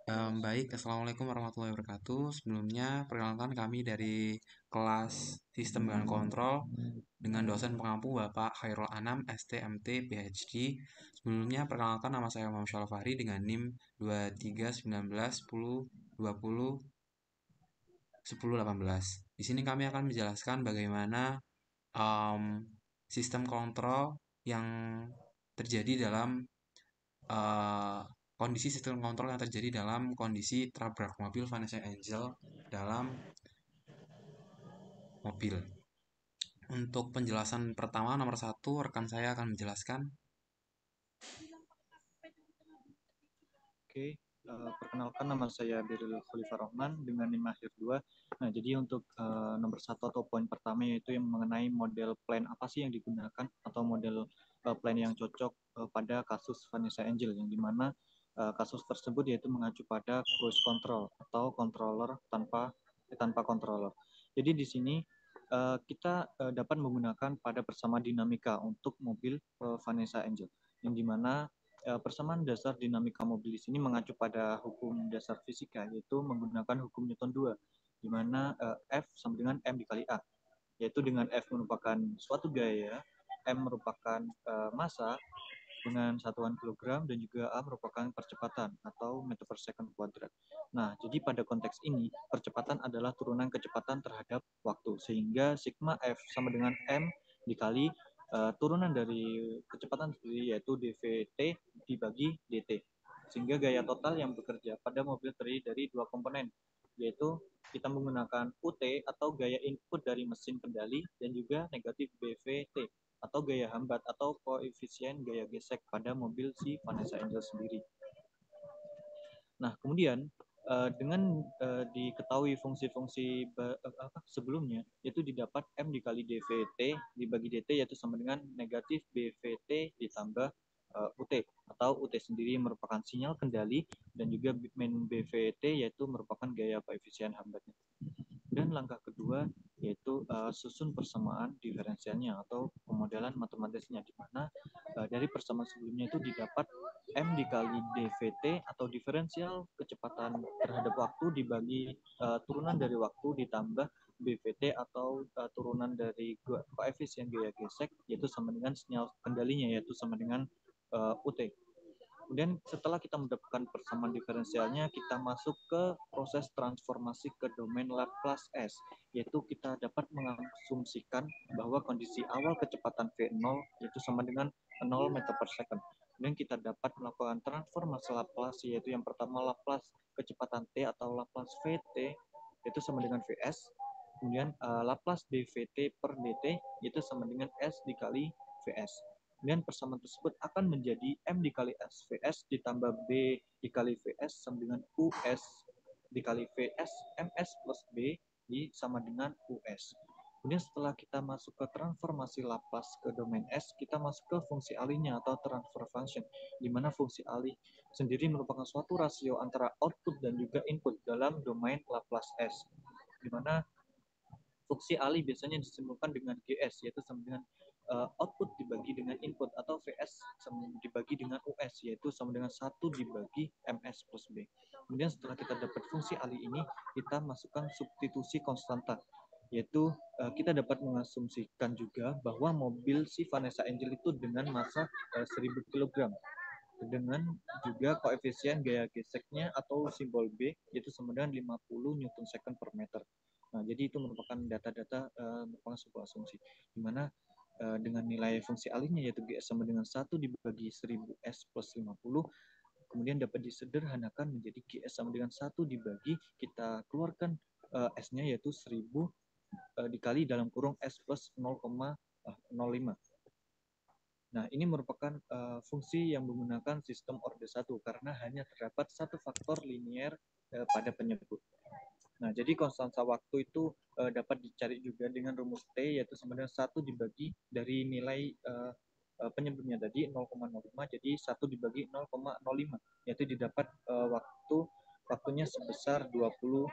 Baik, Assalamualaikum warahmatullahi wabarakatuh. Sebelumnya, perkenalkan kami dari kelas Sistem dan Kontrol dengan dosen pengampu Bapak Khairul Anam, STMT, PhD. Sebelumnya, perkenalkan nama saya Muhammad Syalfari dengan NIM 231910201018. Di sini kami akan menjelaskan bagaimana em, sistem kontrol yang terjadi dalam eh, kondisi sistem kontrol yang terjadi dalam kondisi tabrak mobil Vanessa Angel dalam mobil. Untuk penjelasan pertama nomor satu, rekan saya akan menjelaskan. Oke, perkenalkan nama saya Birul Khalifah Rahman dengan NIM akhir 2. Nah, jadi untuk nomor satu atau poin pertama yaitu yang mengenai model plan apa sih yang digunakan atau model plan yang cocok pada kasus Vanessa Angel yang dimana kasus tersebut yaitu mengacu pada cruise control atau controller tanpa controller. Jadi di sini kita dapat menggunakan pada persamaan dinamika untuk mobil Vanessa Angel yang dimana persamaan dasar dinamika mobil di sini mengacu pada hukum dasar fisika, yaitu menggunakan hukum Newton 2, di mana F sama dengan M dikali A, yaitu dengan F merupakan suatu gaya, M merupakan massa dengan satuan kilogram, dan juga A merupakan percepatan atau meter per second kuadrat. Nah, jadi pada konteks ini, percepatan adalah turunan kecepatan terhadap waktu, sehingga sigma F sama dengan M dikali turunan dari kecepatan sendiri yaitu dvt dibagi dt, sehingga gaya total yang bekerja pada mobil terdiri dari dua komponen, yaitu kita menggunakan UT atau gaya input dari mesin kendali dan juga negatif BVT atau gaya hambat atau koefisien gaya gesek pada mobil si Vanessa Angel sendiri. Nah, kemudian dengan diketahui fungsi-fungsi sebelumnya, yaitu didapat M dikali dVt dibagi dt, yaitu sama dengan negatif BVT ditambah UT, atau UT sendiri merupakan sinyal kendali, dan juga min BVT yaitu merupakan gaya koefisien hambatnya. Dan langkah kedua yaitu susun persamaan diferensialnya atau pemodelan matematisnya, di mana dari persamaan sebelumnya itu didapat M dikali dVt atau diferensial kecepatan terhadap waktu dibagi turunan dari waktu ditambah BVT atau turunan dari koefisien gaya gesek, yaitu sama dengan sinyal kendalinya yaitu sama dengan UT. Kemudian setelah kita mendapatkan persamaan diferensialnya, kita masuk ke proses transformasi ke domain Laplace S, yaitu kita dapat mengasumsikan bahwa kondisi awal kecepatan V0 yaitu sama dengan 0 meter per second. Kemudian kita dapat melakukan transformasi Laplace, yaitu yang pertama Laplace kecepatan T atau Laplace Vt yaitu sama dengan Vs. Kemudian Laplace dVt per dt yaitu sama dengan S dikali Vs. Kemudian persamaan tersebut akan menjadi M dikali S Vs ditambah B dikali Vs sama dengan US dikali Vs Ms plus B sama dengan US. Kemudian setelah kita masuk ke transformasi Laplace ke domain S, kita masuk ke fungsi alihnya atau transfer function, di mana fungsi alih sendiri merupakan suatu rasio antara output dan juga input dalam domain Laplace S, di mana fungsi alih biasanya disimbolkan dengan GS, yaitu sama dengan output dibagi dengan input, atau VS dibagi dengan US, yaitu sama dengan 1 dibagi MS plus B. Kemudian setelah kita dapat fungsi alih ini, kita masukkan substitusi konstanta, yaitu kita dapat mengasumsikan juga bahwa mobil si Vanessa Angel itu dengan massa 1000 kg dengan juga koefisien gaya geseknya atau simbol B yaitu sama dengan 50 Newton second per meter. Nah, jadi itu merupakan data-data merupakan sebuah asumsi di mana dengan nilai fungsi alihnya yaitu GS sama dengan 1 dibagi 1000 S plus 50, kemudian dapat disederhanakan menjadi GS sama dengan 1 dibagi, kita keluarkan S-nya yaitu 1000 dikali dalam kurung S plus 0,05. Nah, ini merupakan fungsi yang menggunakan sistem orde 1 karena hanya terdapat satu faktor linier pada penyebut. Nah, jadi konstanta waktu itu dapat dicari juga dengan rumus T, yaitu sama dengan 1 dibagi dari nilai penyebutnya tadi 0,05, jadi 1 dibagi 0,05, yaitu didapat waktunya sebesar 20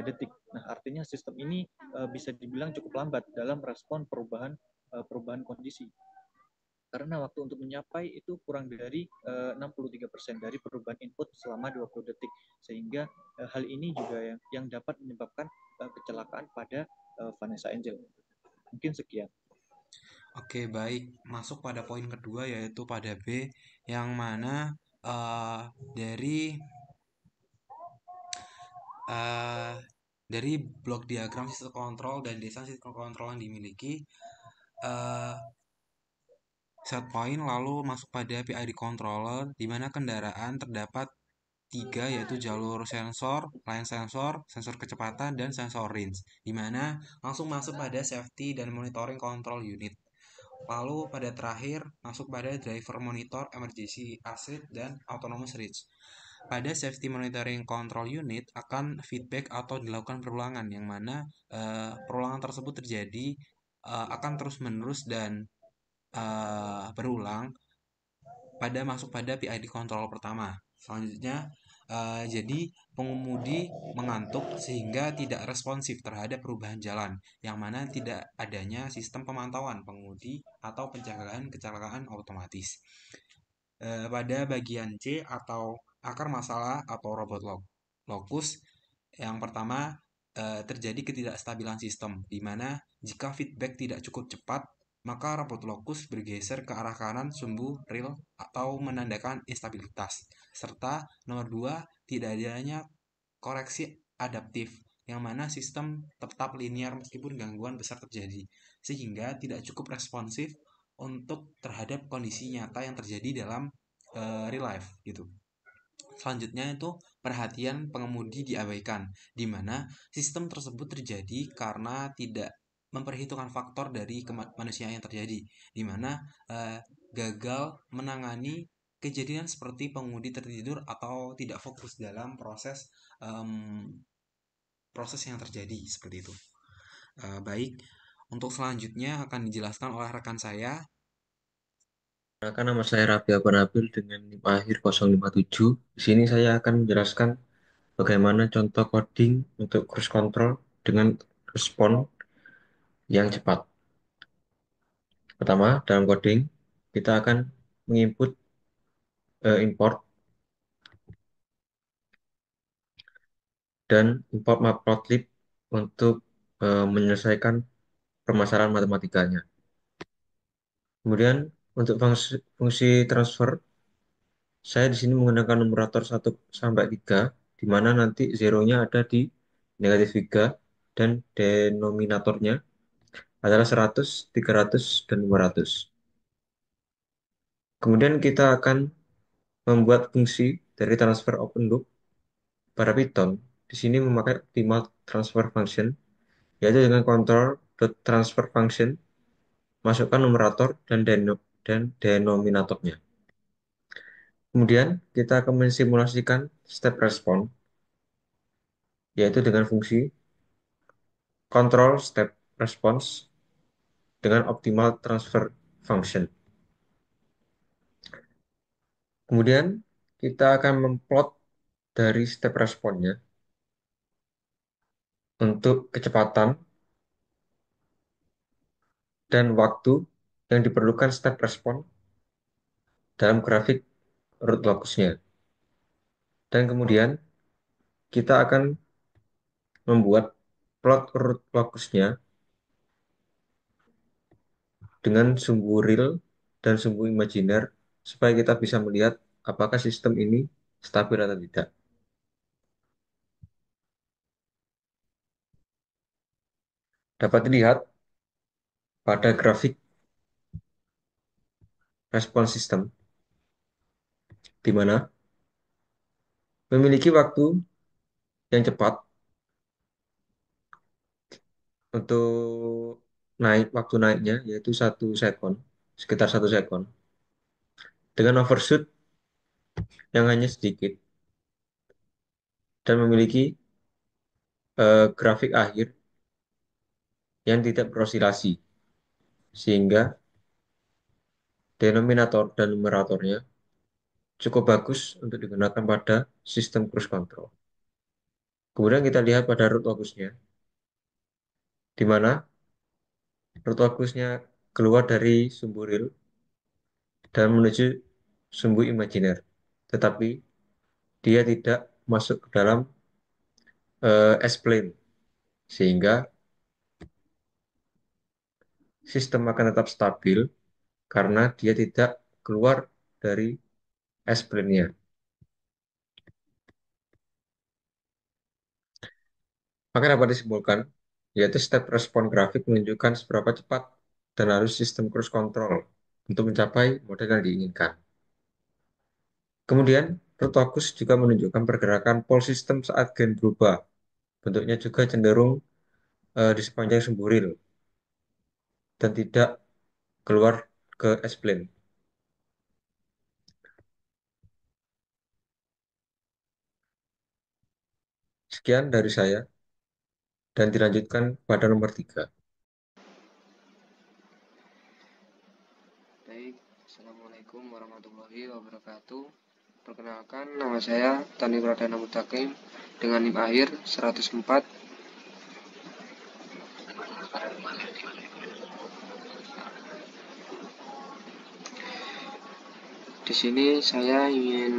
detik. Nah, artinya sistem ini bisa dibilang cukup lambat dalam respon perubahan kondisi. karena waktu untuk menyapai itu kurang dari 63% dari perubahan input selama 20 detik, sehingga hal ini juga yang dapat menyebabkan kecelakaan pada Vanessa Angel. Mungkin sekian. Oke, baik. Masuk pada poin kedua yaitu pada B yang mana eh, dari eh, dari blok diagram sistem kontrol dan desain sistem kontrol yang dimiliki eh, set point lalu masuk pada PID controller di mana kendaraan terdapat tiga yaitu jalur sensor, line sensor, sensor kecepatan dan sensor range. Di mana langsung masuk pada safety dan monitoring control unit. Lalu pada terakhir masuk pada driver monitor, emergency exit dan autonomous reach. Pada safety monitoring control unit akan feedback atau dilakukan perulangan yang mana perulangan tersebut terjadi akan terus menerus dan berulang pada masuk pada PID kontrol pertama. Selanjutnya, jadi pengemudi mengantuk sehingga tidak responsif terhadap perubahan jalan, yang mana tidak adanya sistem pemantauan pengemudi atau pencegahan kecelakaan otomatis. Pada bagian C atau akar masalah atau robot lokus, yang pertama terjadi ketidakstabilan sistem, di mana jika feedback tidak cukup cepat, maka robot lokus bergeser ke arah kanan sumbu rel atau menandakan instabilitas. Serta nomor 2, tidak adanya koreksi adaptif, yang mana sistem tetap linear meskipun gangguan besar terjadi, sehingga tidak cukup responsif untuk terhadap kondisi nyata yang terjadi dalam real life gitu. Selanjutnya itu perhatian pengemudi diabaikan, di mana sistem tersebut terjadi karena tidak memperhitungkan faktor dari manusia yang terjadi, di mana gagal menangani kejadian seperti pengemudi tertidur atau tidak fokus dalam em, proses yang terjadi seperti itu. Baik, untuk selanjutnya akan dijelaskan oleh rekan saya. Perkenalkan, nama saya Raffi Abanabil dengan NIM akhir 057. Di sini saya akan menjelaskan bagaimana contoh coding untuk cruise control dengan respon yang cepat. Pertama, dalam coding, kita akan menginput import dan import matplotlib untuk menyelesaikan permasalahan matematikanya. Kemudian, untuk fungsi transfer, saya di sini menggunakan numerator 1 sampai 3, di mana nanti zero-nya ada di negatif 3 dan denominatornya adalah 100, 300, dan 500. Kemudian kita akan membuat fungsi dari transfer open loop pada Python. Di sini memakai optimal transfer function, yaitu dengan control.transfer function, masukkan numerator dan denominatornya. Kemudian kita akan mensimulasikan step response, yaitu dengan fungsi control step response dengan optimal transfer function. Kemudian kita akan memplot dari step responnya untuk kecepatan dan waktu yang diperlukan step respon dalam grafik root locusnya. Dan kemudian kita akan membuat plot root locusnya dengan sumbu real dan sumbu imajiner supaya kita bisa melihat apakah sistem ini stabil atau tidak. Dapat dilihat pada grafik respon sistem di mana memiliki waktu yang cepat untuk waktu naiknya yaitu 1 sekon, sekitar 1 sekon, dengan overshoot yang hanya sedikit dan memiliki grafik akhir yang tidak berosilasi, sehingga denominator dan numeratornya cukup bagus untuk digunakan pada sistem cruise control. Kemudian kita lihat pada root locusnya, di mana root locusnya keluar dari sumbu real dan menuju sumbu imajiner, tetapi dia tidak masuk ke dalam S-plane, sehingga sistem akan tetap stabil karena dia tidak keluar dari S-plane-nya. Maka dapat disimpulkan, yaitu step respon grafik menunjukkan seberapa cepat dan harus sistem cruise control untuk mencapai model yang diinginkan. Kemudian, Rutocus juga menunjukkan pergerakan pole system saat gen berubah. Bentuknya juga cenderung di sepanjang sumbu reel dan tidak keluar ke S-plane. Sekian dari saya dan dilanjutkan pada nomor 3. Baik, Assalamualaikum warahmatullahi wabarakatuh. Perkenalkan, nama saya Tani Pradana Mutakim dengan NIM akhir 104. Di sini saya ingin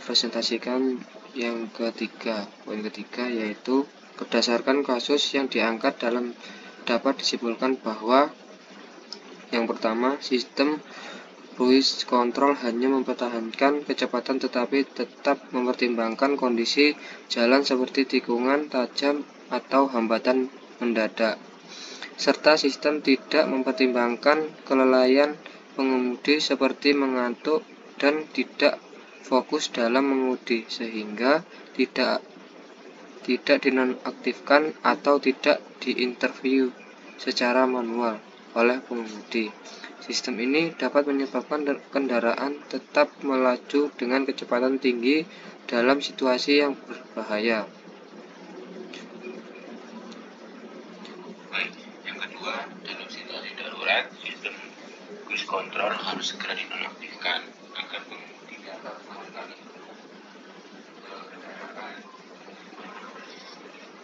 mempresentasikan yang ketiga, poin ketiga, yaitu berdasarkan kasus yang diangkat dapat disimpulkan bahwa yang pertama, sistem cruise control hanya mempertahankan kecepatan tetapi tetap mempertimbangkan kondisi jalan seperti tikungan tajam atau hambatan mendadak, serta sistem tidak mempertimbangkan kelelayan pengemudi seperti mengantuk dan tidak fokus dalam mengemudi, sehingga tidak dinonaktifkan atau tidak diinterview secara manual oleh pengemudi. Sistem ini dapat menyebabkan kendaraan tetap melaju dengan kecepatan tinggi dalam situasi yang berbahaya. Baik, yang kedua, dalam situasi darurat, sistem cruise control harus segera dinonaktifkan agar pengemudi dapat mengenali kendaraan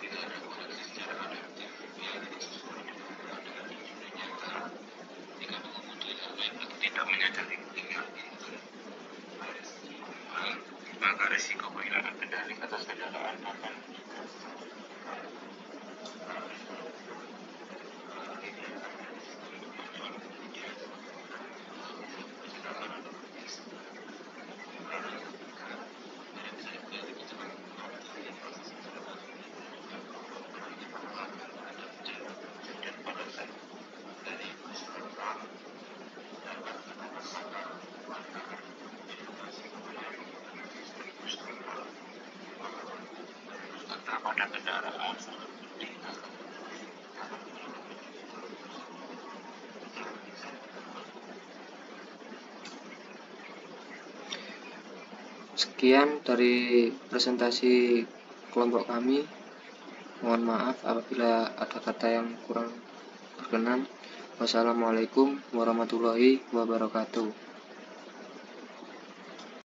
tidak ada koreksi secara adaptif yang sesuai dengan keadaan yang sudah nyata. Jika pengemudi lalai atau tidak menyadari ketinggalan input maka risiko kehilangan kendali atas kendaraan akan pada kendaraan seperti Sekian dari presentasi kelompok kami. Mohon maaf apabila ada kata yang kurang berkenan. Wassalamualaikum warahmatullahi wabarakatuh.